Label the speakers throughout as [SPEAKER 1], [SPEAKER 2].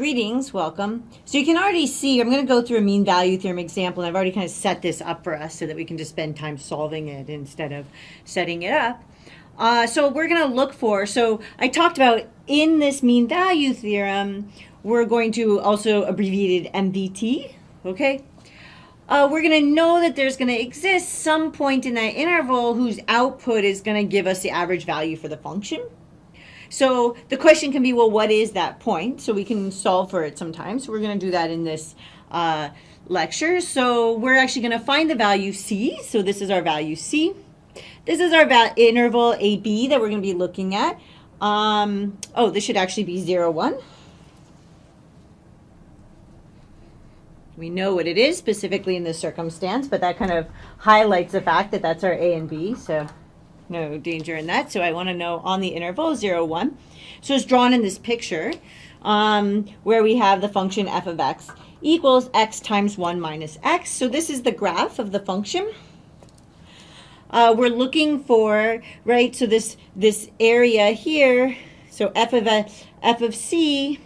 [SPEAKER 1] Greetings, welcome. So you can already see, I'm going to go through a mean value theorem example, and I've already kind of set this up for us so that we can just spend time solving it instead of setting it up. So we're going to look for, so I talked about in this mean value theorem, we're going to also abbreviated MVT, okay? We're going to know that there's going to exist some point in that interval whose output is going to give us the average value for the function. So the question can be, well, what is that point? So we can solve for it sometimes. So we're going to do that in this lecture. So we're actually going to find the value C. So this is our value C. This is our interval AB that we're going to be looking at. Oh, this should actually be 0, 1. We know what it is specifically in this circumstance, but that kind of highlights the fact that that's our A and B. So no danger in that. So I want to know on the interval 0, 1. So it's drawn in this picture where we have the function f of x equals x times 1 minus x. So this is the graph of the function. We're looking for, right, so this area here, so f of c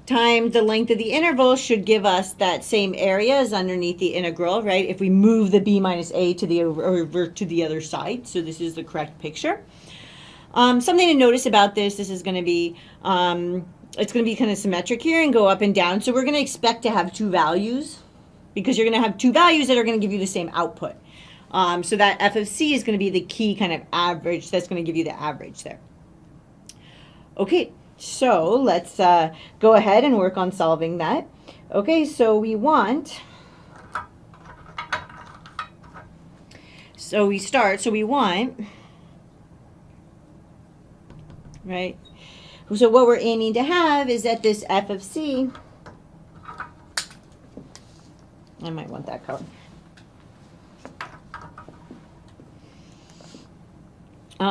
[SPEAKER 1] times the length of the interval should give us that same area as underneath the integral, right? If we move the b minus a to the over to the other side. So this is the correct picture. Something to notice about this is going to be, it's going to be kind of symmetric here and go up and down. So we're going to expect to have two values because you're going to have two values that are going to give you the same output. So that f of c is going to be the key kind of average that's going to give you the average there. Okay. So let's go ahead and work on solving that. Okay, so we want, right, so what we're aiming to have is that this f of c, I might want that color.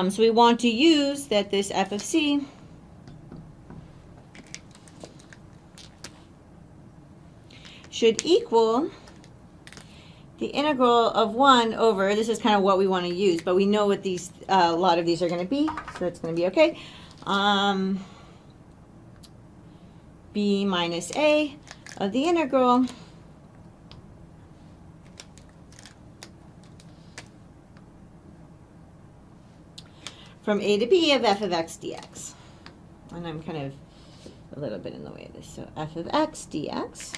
[SPEAKER 1] So we want to use that this f of c should equal the integral of 1 over, this is kind of what we want to use, but we know what these, a lot of these are going to be, so that's going to be okay. B minus a of the integral from a to b of f of x dx. And I'm kind of a little bit in the way of this, so f of x dx.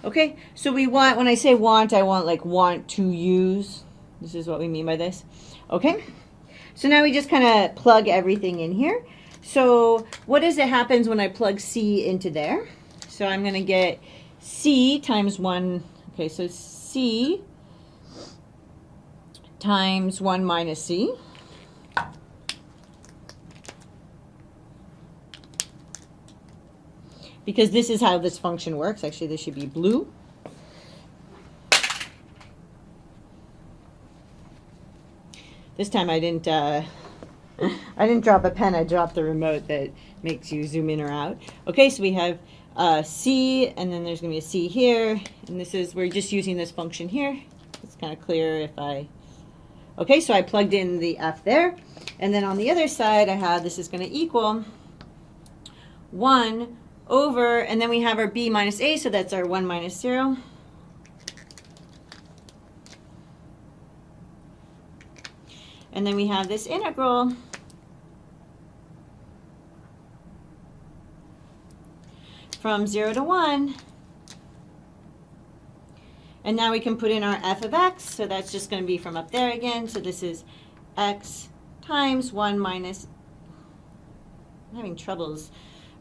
[SPEAKER 1] Okay, so we want, when I say want, I want like want to use. This is what we mean by this. Okay, so now we just kind of plug everything in here. So what is it happens when I plug C into there? So I'm going to get C times 1. Okay, so C times 1 minus C. Because this is how this function works. Actually, this should be blue. This time I didn't drop a pen. I dropped the remote that makes you zoom in or out. Okay, so we have C, and then there's going to be a C here, and this is, we're just using this function here. It's kind of clear if I, okay, so I plugged in the f there, and then on the other side I have this is going to equal 1 over, and then we have our b minus a, so that's our 1 minus 0. And then we have this integral from 0 to 1. And now we can put in our f of x, so that's just going to be from up there again. So this is x times 1 minus, I'm having troubles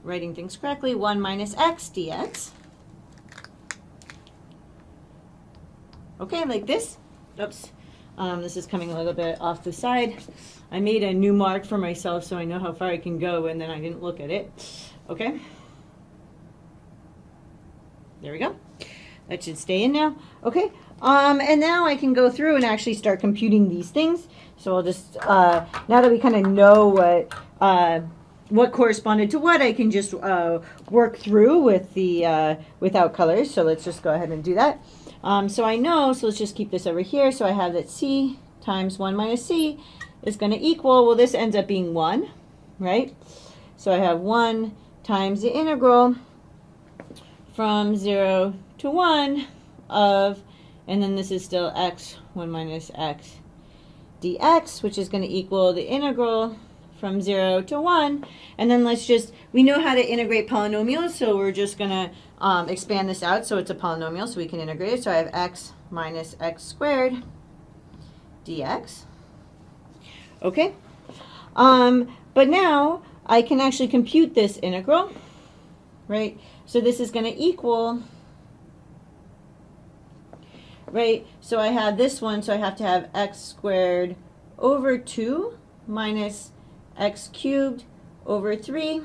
[SPEAKER 1] writing things correctly, 1 minus x dx. Okay, like this. Oops. This is coming a little bit off the side. I made a new mark for myself so I know how far I can go, and then I didn't look at it. Okay. There we go. That should stay in now. Okay. And now I can go through and actually start computing these things. So I'll just, now that we kind of know what corresponded to what, I can just work through with the without colors. So let's just go ahead and do that. So I know, so let's just keep this over here. So I have that C times 1 minus C is going to equal, well, this ends up being 1. right? So I have 1 times the integral from 0 to 1 of, and then this is still x, 1 minus x dx, which is going to equal the integral from 0 to 1. And then let's just, we know how to integrate polynomials, so we're just going to expand this out so it's a polynomial, so we can integrate it. So I have x minus x squared dx. Okay? But now I can actually compute this integral, right? So this is going to equal, right? So I have this one, so I have to have x squared over 2 minus x cubed over 3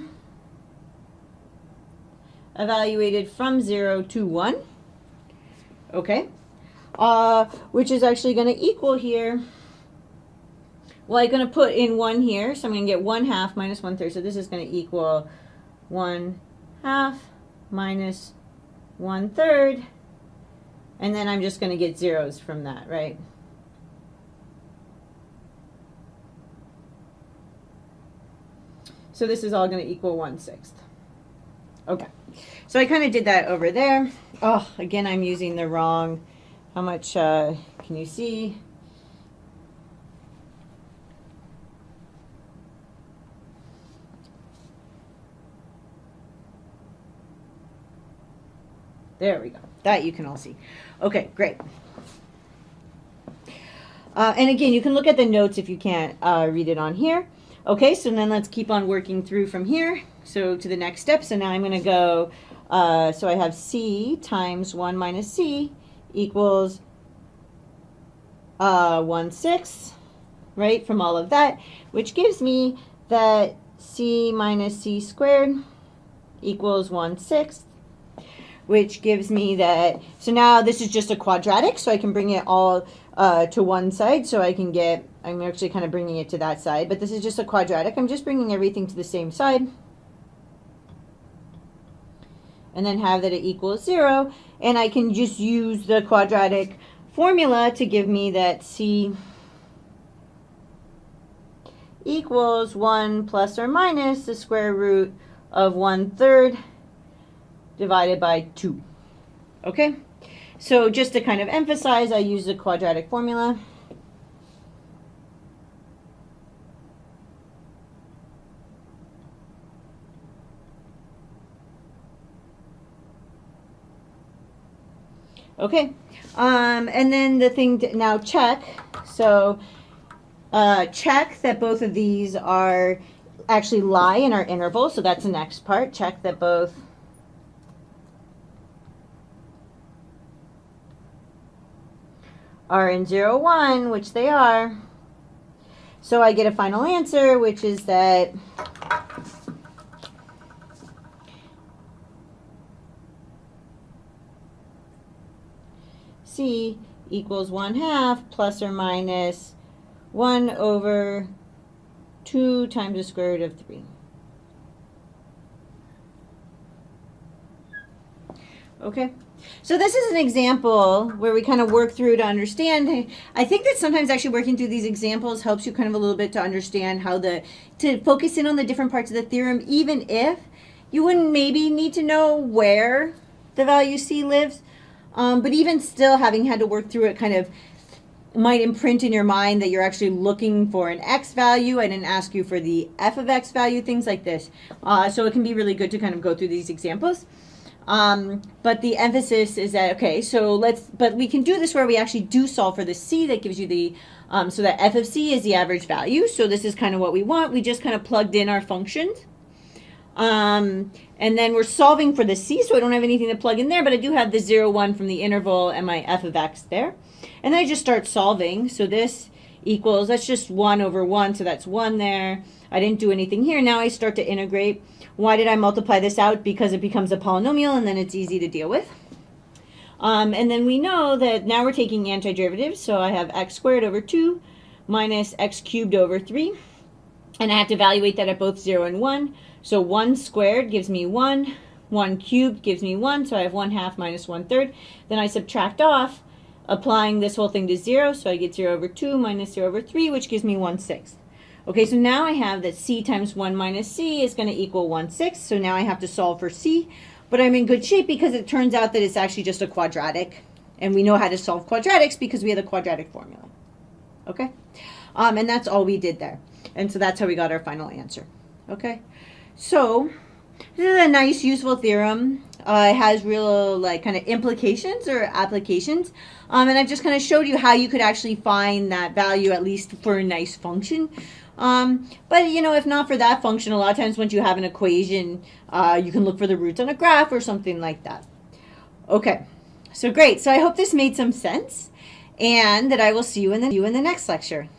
[SPEAKER 1] evaluated from 0 to 1. Okay? Which is actually going to equal here, well, I'm going to put in 1 here, so I'm going to get 1/2 minus 1/3. So this is going to equal 1/2 minus 1/3. And then I'm just going to get zeros from that, right? So this is all going to equal 1/6. Okay. So I kind of did that over there. Oh, again, I'm using the wrong, how much can you see? There we go. That you can all see. Okay, great. And again, you can look at the notes if you can't read it on here. Okay, so then let's keep on working through from here. So to the next step. So now I'm going to go, so I have c times 1 minus c equals 1/6, right, from all of that, which gives me that c minus c squared equals 1/6. Which gives me that, so now this is just a quadratic, so I can bring it all to one side, so I can get, I'm actually kind of bringing it to that side, but this is just a quadratic. I'm just bringing everything to the same side. And then have that it equals 0, and I can just use the quadratic formula to give me that c equals 1 plus or minus the square root of 1/3 divided by 2. Okay? So just to kind of emphasize, I use the quadratic formula. Okay. And then the thing to now check. So check that both of these are actually lie in our interval. So that's the next part. Check that both are in 0, 1, which they are. So I get a final answer, which is that c equals 1/2 plus or minus 1 over 2 times the square root of 3. Okay? So this is an example where we kind of work through to understand. I think that sometimes actually working through these examples helps you kind of a little bit to understand how to focus in on the different parts of the theorem, even if you wouldn't maybe need to know where the value c lives. But even still, having had to work through it kind of might imprint in your mind that you're actually looking for an x value. I didn't ask you for the f of x value, things like this. So it can be really good to kind of go through these examples. But the emphasis is that, okay, so but we can do this where we actually do solve for the c. That gives you the, so that f of c is the average value. So this is kind of what we want. We just kind of plugged in our functions. And then we're solving for the c, so I don't have anything to plug in there, but I do have the 0, 1 from the interval and my f of x there. And then I just start solving. So this equals, that's just 1 over 1, so that's 1 there. I didn't do anything here. Now I start to integrate. Why did I multiply this out? Because it becomes a polynomial, and then it's easy to deal with. And then we know that now we're taking antiderivatives, so I have x squared over 2 minus x cubed over 3. And I have to evaluate that at both 0 and 1. So 1 squared gives me 1. 1 cubed gives me 1, so I have 1/2 minus 1/3. Then I subtract off, applying this whole thing to 0, so I get 0 over 2 minus 0 over 3, which gives me 1/6. Okay, so now I have that c times 1 minus c is going to equal 1/6. So now I have to solve for c. But I'm in good shape because it turns out that it's actually just a quadratic. And we know how to solve quadratics because we have the quadratic formula. Okay? And that's all we did there. And so that's how we got our final answer. Okay? So this is a nice, useful theorem. It has real, like, kind of implications or applications. And I've just kind of showed you how you could actually find that value, at least for a nice function. But, you know, if not for that function, a lot of times once you have an equation, you can look for the roots on a graph or something like that. Okay, so great. So I hope this made some sense, and that I will see you in the next lecture.